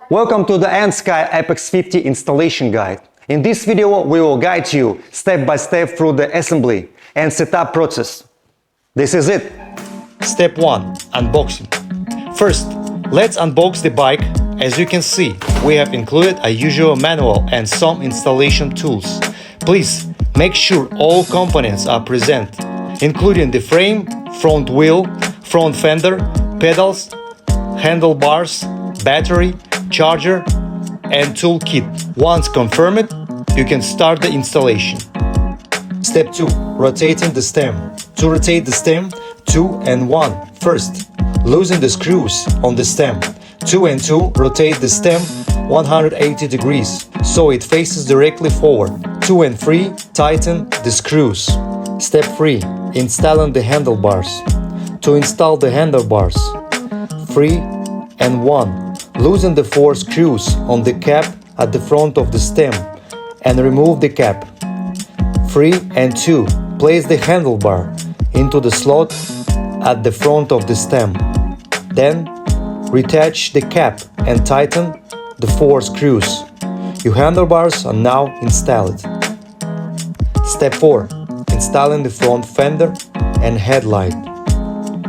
Welcome to the Andsky Apex50 installation guide. In this video, we will guide you step by step through the assembly and setup process. This is it. Step 1. Unboxing. First, let's unbox the bike. As you can see, we have included a usual manual and some installation tools. Please make sure all components are present, including the frame, front wheel, front fender, pedals, handlebars, battery, charger, and tool kit. Once confirmed, you can start the installation. Step 2. Rotating the stem. To rotate the stem, 2 and 1. First, loosen the screws on the stem. 2 and 2, rotate the stem 180 degrees, so it faces directly forward. 2 and 3, tighten the screws. Step 3. Installing the handlebars. To install the handlebars, 3 and 1. Loosen the 4 screws on the cap at the front of the stem and remove the cap. 3 and 2. Place the handlebar into the slot at the front of the stem. Then, reattach the cap and tighten the 4 screws. Your handlebars are now installed. Step 4. Installing the front fender and headlight.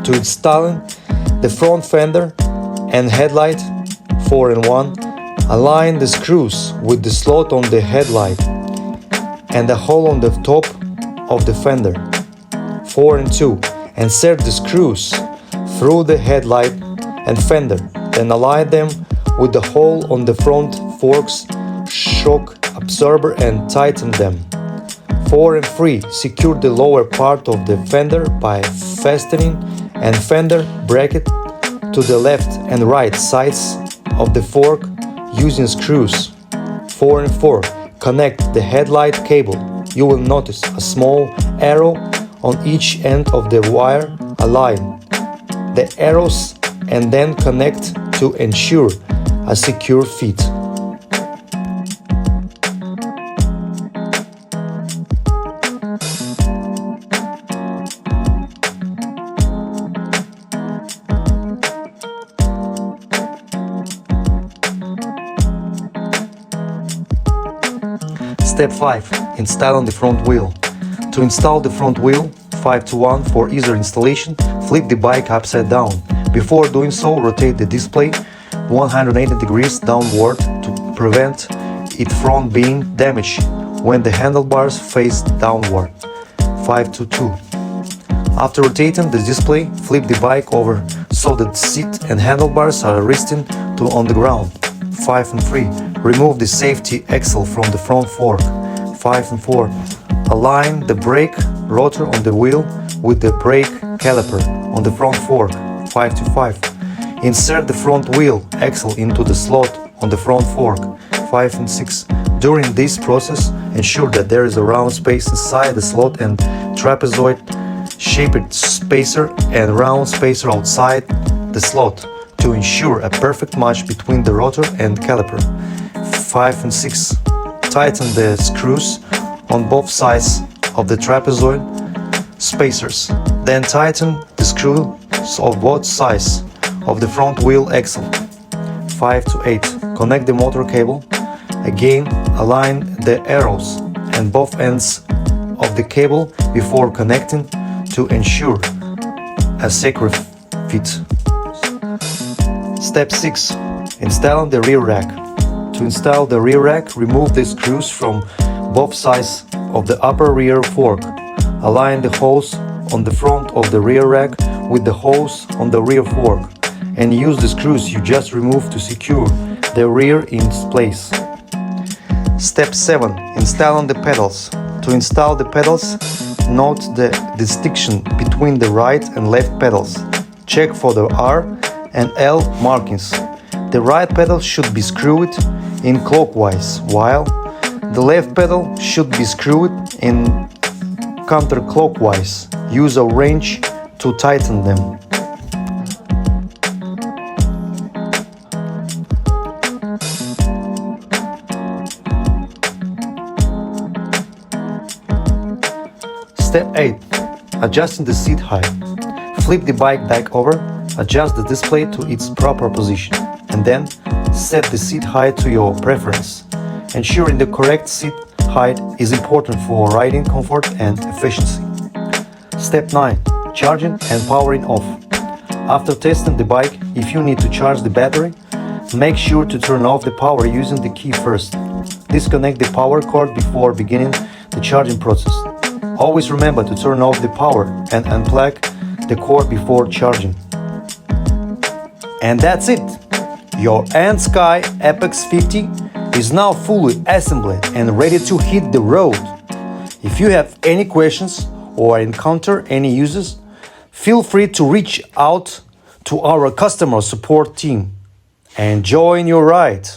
To installing the front fender and headlight, 4 and 1, align the screws with the slot on the headlight and the hole on the top of the fender. 4 and 2, insert the screws through the headlight and fender, then align them with the hole on the front forks shock absorber and tighten them. 4 and 3, secure the lower part of the fender by fastening and fender bracket to the left and right sides of the fork using screws. 4 and 4, connect the headlight cable. You will notice a small arrow on each end of the wire. Align the arrows and then connect to ensure a secure fit. Step 5. Installing the front wheel. To install the front wheel, 5 to 1 for easier installation, flip the bike upside down. Before doing so, rotate the display 180 degrees downward to prevent it from being damaged when the handlebars face downward. 5 to 2. After rotating the display, flip the bike over so that seat and handlebars are resting on the ground. 5 and 3. Remove the safety axle from the front fork. 5 and 4. Align the brake rotor on the wheel with the brake caliper on the front fork. 5 to 5. Insert the front wheel axle into the slot on the front fork. 5 and 6. During this process, ensure that there is a round space inside the slot and trapezoid-shaped spacer and round spacer outside the slot to ensure a perfect match between the rotor and caliper. 5 and 6. Tighten the screws on both sides of the trapezoid spacers. Then tighten the screws of both sides of the front wheel axle. 5 to 8. Connect the motor cable. Again, align the arrows and both ends of the cable before connecting to ensure a secure fit. Step 6. Installing the rear rack. To install the rear rack, remove the screws from both sides of the upper rear fork. Align the holes on the front of the rear rack with the holes on the rear fork and use the screws you just removed to secure the rear in place. Step 7. Installing the pedals. To install the pedals, note the distinction between the right and left pedals. Check for the R and L markings. The right pedal should be screwed in clockwise, while the left pedal should be screwed in counterclockwise. Use a wrench to tighten them. Step 8. Adjusting the seat height. Flip the bike back over, adjust the display to its proper position, and then Set the seat height to your preference. Ensuring the correct seat height is important for riding comfort and efficiency. Step 9. Charging and powering off. After testing the bike, if you need to charge the battery, make sure to turn off the power using the key first. Disconnect the power cord before beginning the charging process. Always remember to turn off the power and unplug the cord before charging. And that's it! Your Andsky Apex50 is now fully assembled and ready to hit the road. If you have any questions or encounter any issues, feel free to reach out to our customer support team and join your ride.